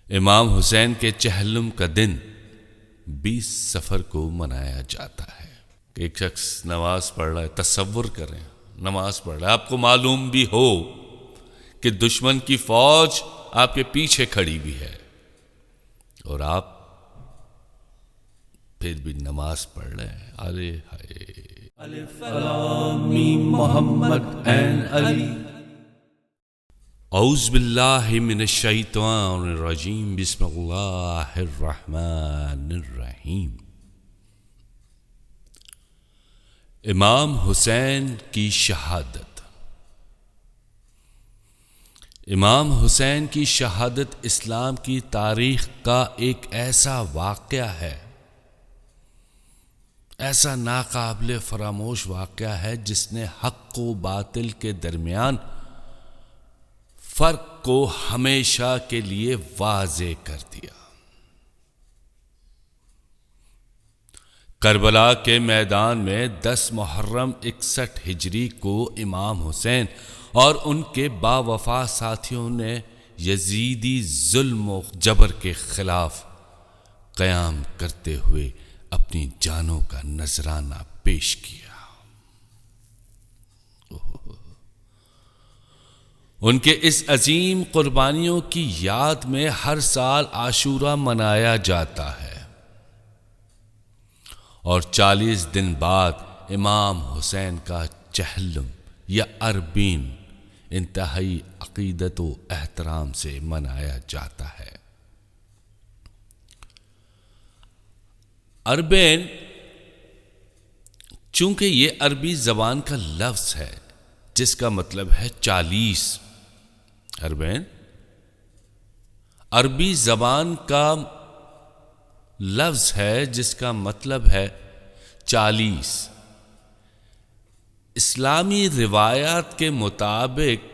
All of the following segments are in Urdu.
امام حسین کے چہلم کا دن 20 صفر کو منایا جاتا ہے۔ ایک شخص نماز پڑھ رہا ہے، تصور کریں نماز پڑھ رہا ہے، آپ کو معلوم بھی ہو کہ دشمن کی فوج آپ کے پیچھے کھڑی بھی ہے، اور آپ پھر بھی نماز پڑھ رہے ہیں۔ ارے ہائے، الف لام میم محمد این علی۔ اعوذ باللہ من الشیطان الرجیم، بسم اللہ الرحمن الرحیم۔ امام حسین کی شہادت۔ امام حسین کی شہادت اسلام کی تاریخ کا ایک ایسا واقعہ ہے، ایسا ناقابل فراموش واقعہ ہے جس نے حق و باطل کے درمیان فرق کو ہمیشہ کے لیے واضح کر دیا۔ کربلا کے میدان میں 10 محرم 61 ہجری کو امام حسین اور ان کے باوفا ساتھیوں نے یزیدی ظلم و جبر کے خلاف قیام کرتے ہوئے اپنی جانوں کا نذرانہ پیش کیا۔ ان کے اس عظیم قربانیوں کی یاد میں ہر سال عاشورہ منایا جاتا ہے، اور 40 دن بعد امام حسین کا چہلم یا اربعین انتہائی عقیدت و احترام سے منایا جاتا ہے۔ اربعین چونکہ یہ عربی زبان کا لفظ ہے جس کا مطلب ہے 40۔ اربعین عربی زبان کا لفظ ہے جس کا مطلب ہے 40۔ اسلامی روایات کے مطابق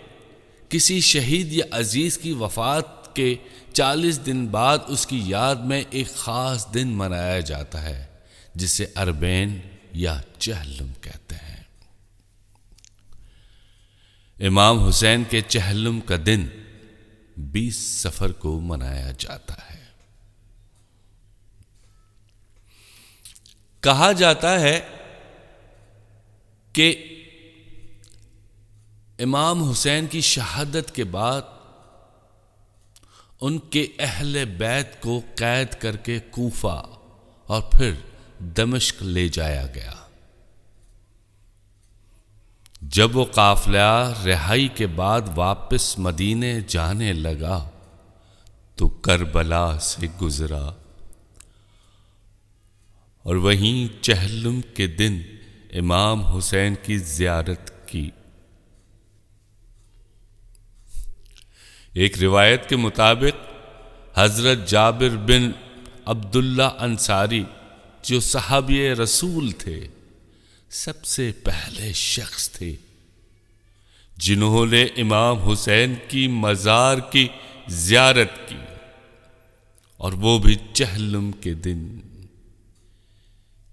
کسی شہید یا عزیز کی وفات کے 40 دن بعد اس کی یاد میں ایک خاص دن منایا جاتا ہے جسے اربعین یا چہلم کہتے ہیں۔ امام حسین کے چہلم کا دن 20 صفر کو منایا جاتا ہے۔ کہا جاتا ہے کہ امام حسین کی شہادت کے بعد ان کے اہل بیت کو قید کر کے کوفہ اور پھر دمشق لے جایا گیا۔ جب وہ قافلہ رہائی کے بعد واپس مدینے جانے لگا تو کربلا سے گزرا، اور وہیں چہلم کے دن امام حسین کی زیارت کی۔ ایک روایت کے مطابق حضرت جابر بن عبداللہ انصاری جو صحابی رسول تھے، سب سے پہلے شخص تھے جنہوں نے امام حسین کی مزار کی زیارت کی، اور وہ بھی چہلم کے دن۔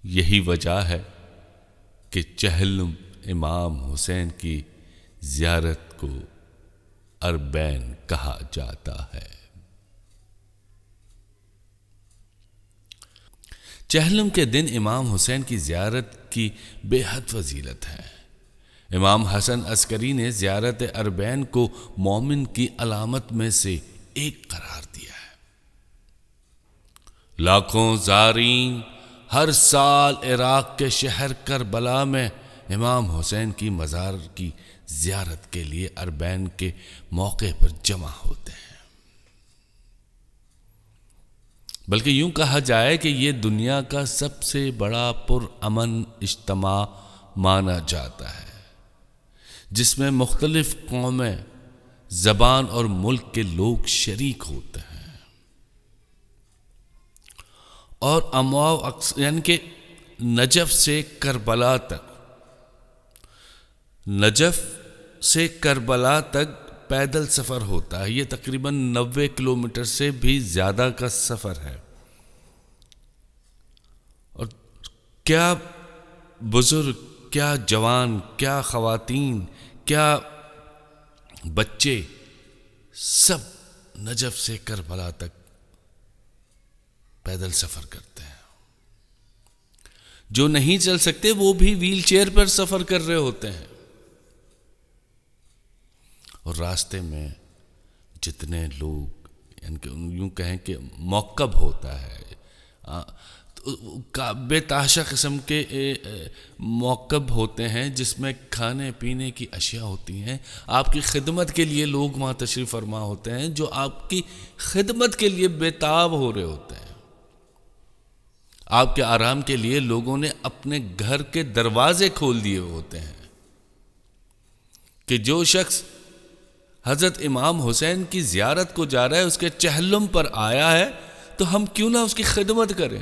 یہی وجہ ہے کہ چہلم امام حسین کی زیارت کو اربعین کہا جاتا ہے۔ چہلم کے دن امام حسین کی زیارت کی بے حد فضیلت ہے۔ امام حسن عسکری نے زیارت اربعین کو مومن کی علامت میں سے ایک قرار دیا ہے۔ لاکھوں زائرین ہر سال عراق کے شہر کربلا میں امام حسین کی مزار کی زیارت کے لیے اربعین کے موقع پر جمع ہوتے ہیں۔ بلکہ یوں کہا جائے کہ یہ دنیا کا سب سے بڑا پرامن اجتماع مانا جاتا ہے، جس میں مختلف قومیں، زبان اور ملک کے لوگ شریک ہوتے ہیں، اور یعنی کہ نجف سے کربلا تک پیدل سفر ہوتا ہے۔ یہ تقریباً 90 کلومیٹر سے بھی زیادہ کا سفر ہے، اور کیا بزرگ، کیا جوان، کیا خواتین، کیا بچے، سب نجف سے کربلا تک پیدل سفر کرتے ہیں، جو نہیں چل سکتے وہ بھی ویل چیئر پر سفر کر رہے ہوتے ہیں، اور راستے میں جتنے لوگ یوں کہیں کہ موکب ہوتا ہے، بے تحاشا قسم کے موکب ہوتے ہیں جس میں کھانے پینے کی اشیاء ہوتی ہیں، آپ کی خدمت کے لیے لوگ وہاں تشریف فرما ہوتے ہیں، جو آپ کی خدمت کے لیے بے تاب ہو رہے ہوتے ہیں۔ آپ کے آرام کے لیے لوگوں نے اپنے گھر کے دروازے کھول دیے ہوتے ہیں کہ جو شخص حضرت امام حسین کی زیارت کو جا رہا ہے، اس کے چہلم پر آیا ہے، تو ہم کیوں نہ اس کی خدمت کریں۔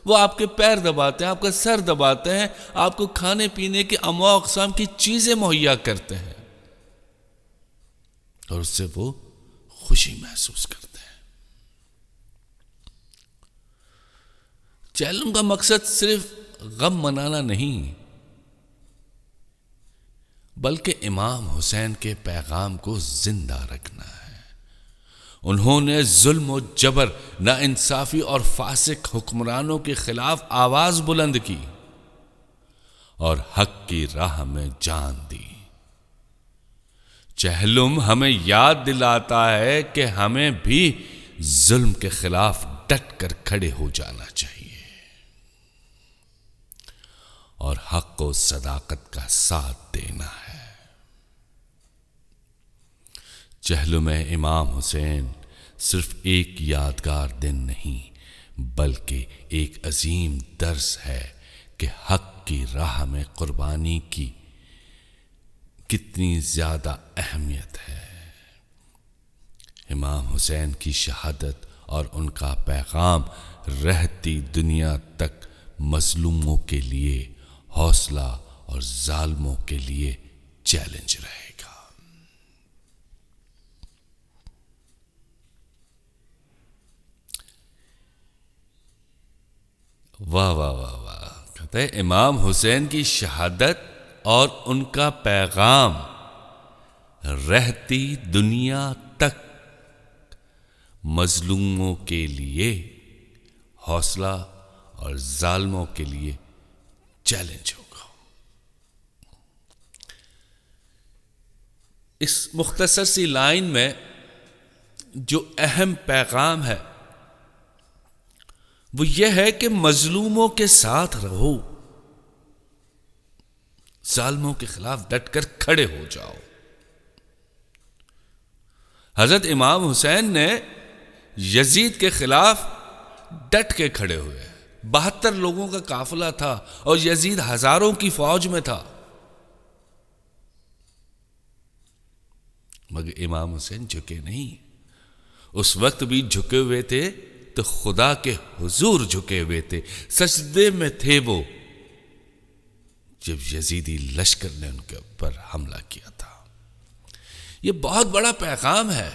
وہ آپ کے پیر دباتے ہیں، آپ کا سر دباتے ہیں، آپ کو کھانے پینے کی انواع اقسام کی چیزیں مہیا کرتے ہیں، اور اس سے وہ خوشی محسوس کرتے ہیں۔ چہلم کا مقصد صرف غم منانا نہیں، بلکہ امام حسین کے پیغام کو زندہ رکھنا ہے۔ انہوں نے ظلم و جبر، ناانصافی اور فاسق حکمرانوں کے خلاف آواز بلند کی اور حق کی راہ میں جان دی۔ چہلم ہمیں یاد دلاتا ہے کہ ہمیں بھی ظلم کے خلاف ڈٹ کر کھڑے ہو جانا چاہیے اور حق و صداقت کا ساتھ دینا ہے۔ چہلم امام حسین صرف ایک یادگار دن نہیں، بلکہ ایک عظیم درس ہے کہ حق کی راہ میں قربانی کی کتنی زیادہ اہمیت ہے۔ امام حسین کی شہادت اور ان کا پیغام رہتی دنیا تک مظلوموں کے لیے حوصلہ اور ظالموں کے لیے چیلنج رہے گا۔ واہ واہ واہ واہ، کہتے ہیں امام حسین کی شہادت اور ان کا پیغام رہتی دنیا تک مظلوموں کے لیے حوصلہ اور ظالموں کے لیے چیلنج ہوگا۔ اس مختصر سی لائن میں جو اہم پیغام ہے وہ یہ ہے کہ مظلوموں کے ساتھ رہو، ظالموں کے خلاف ڈٹ کر کھڑے ہو جاؤ۔ حضرت امام حسین نے یزید کے خلاف ڈٹ کے کھڑے ہوئے۔ 72 لوگوں کا قافلہ تھا اور یزید ہزاروں کی فوج میں تھا، مگر امام حسین جھکے نہیں۔ اس وقت بھی جھکے ہوئے تھے تو خدا کے حضور جھکے ہوئے تھے، سجدے میں تھے وہ جب یزیدی لشکر نے ان کے اوپر حملہ کیا تھا۔ یہ بہت بڑا پیغام ہے،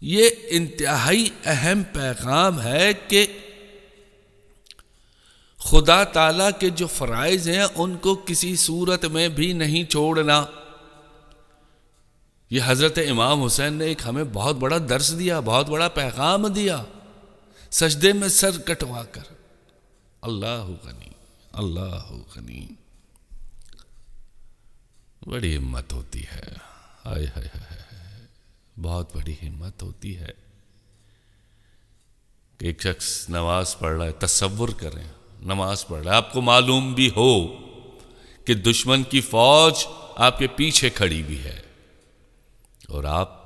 یہ انتہائی اہم پیغام ہے کہ خدا تعالیٰ کے جو فرائض ہیں ان کو کسی صورت میں بھی نہیں چھوڑنا۔ یہ حضرت امام حسین نے ایک ہمیں بہت بڑا درس دیا، بہت بڑا پیغام دیا، سجدے میں سر کٹوا کر۔ اللہ غنی، اللہ غنی۔ بڑی ہمت ہوتی ہے، ہائے ہائے ہائے، بہت بڑی ہمت ہوتی ہے کہ ایک شخص نماز پڑھ رہا ہے، تصور کریں نماز پڑھ رہا ہے، آپ کو معلوم بھی ہو کہ دشمن کی فوج آپ کے پیچھے کھڑی بھی ہے، اور آپ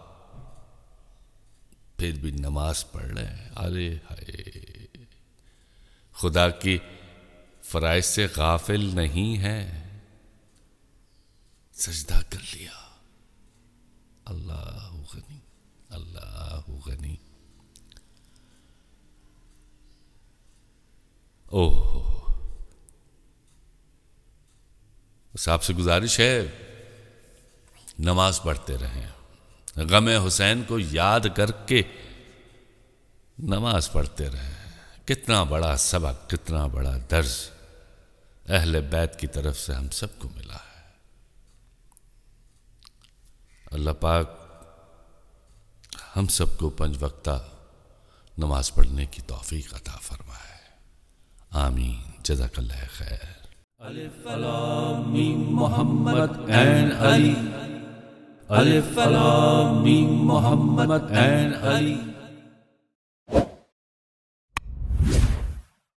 پھر بھی نماز پڑھ رہے ہیں۔ ارے ہائے، خدا کی فرائض سے غافل نہیں ہے، سجدہ کر لیا۔ اللہ غنی، اللہ غنی۔ اوہ، بس آپ سے گزارش ہے نماز پڑھتے رہیں، غم حسین کو یاد کر کے نماز پڑھتے رہیں۔ کتنا بڑا سبق، کتنا بڑا درس اہل بیت کی طرف سے ہم سب کو ملا ہے۔ اللہ پاک ہم سب کو 5 وقتہ نماز پڑھنے کی توفیق عطا فرمائے، آمین۔ جزاک اللہ خیر۔ الف لام میم محمد این علی، الف لام میم محمد این علی۔